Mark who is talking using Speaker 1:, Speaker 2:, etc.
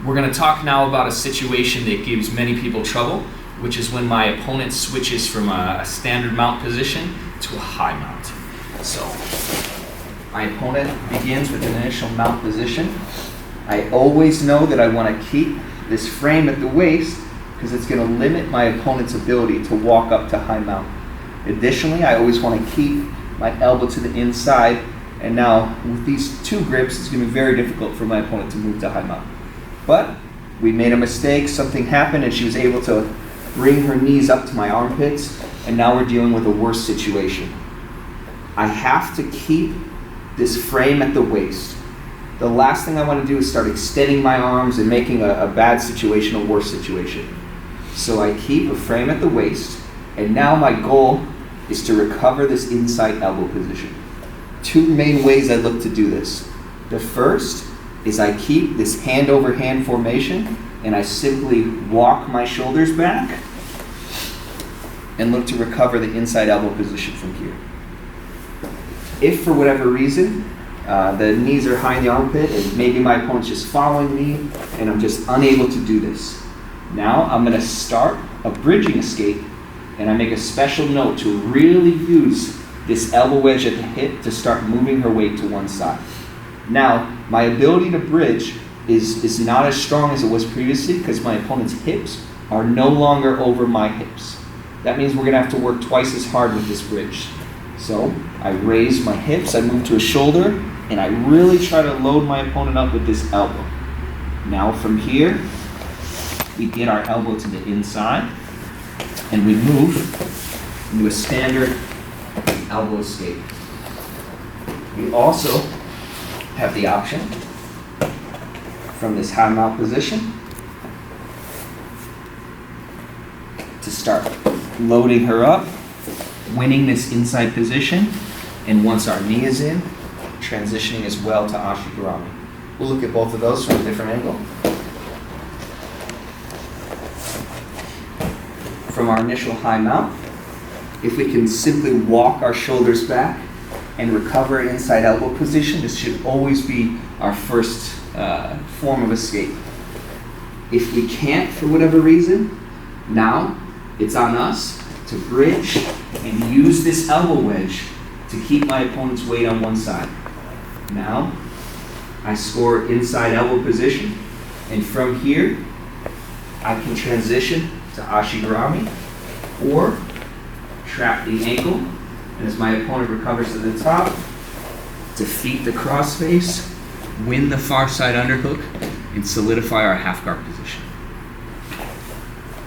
Speaker 1: We're going to talk now about a situation that gives many people trouble, which is when my opponent switches from a standard mount position to a high mount. So my opponent begins with an initial mount position. I always know that I want to keep this frame at the waist because it's going to limit my opponent's ability to walk up to high mount. Additionally, I always want to keep my elbow to the inside, and now with these two grips, it's going to be very difficult for my opponent to move to high mount. But we made a mistake, something happened, and she was able to bring her knees up to my armpits, and now we're dealing with a worse situation. I have to keep this frame at the waist. The last thing I want to do is start extending my arms and making a bad situation a worse situation. So I keep a frame at the waist, and now my goal is to recover this inside elbow position. Two main ways I look to do this. The first is I keep this hand over hand formation, and I simply walk my shoulders back and look to recover the inside elbow position from here. If for whatever reason the knees are high in the armpit and maybe my opponent's just following me and I'm just unable to do this, now I'm going to start a bridging escape, and I make a special note to really use this elbow wedge at the hip to start moving her weight to one side. Now, my ability to bridge is not as strong as it was previously because my opponent's hips are no longer over my hips. That means we're going to have to work twice as hard with this bridge. So I raise my hips, I move to a shoulder, and I really try to load my opponent up with this elbow. Now from here, we get our elbow to the inside, and we move into a standard elbow escape. We also have the option from this high mount position to start loading her up, winning this inside position, and once our knee is in, transitioning as well to Ashigarami. We'll look at both of those from a different angle. From our initial high mount, if we can simply walk our shoulders back and recover inside elbow position, this should always be our first form of escape. If we can't for whatever reason, now it's on us to bridge and use this elbow wedge to keep my opponent's weight on one side. Now, I score inside elbow position, and from here, I can transition to Ashigarami or trap the ankle, and as my opponent recovers to the top, defeat the crossface, win the far side underhook, and solidify our half guard position.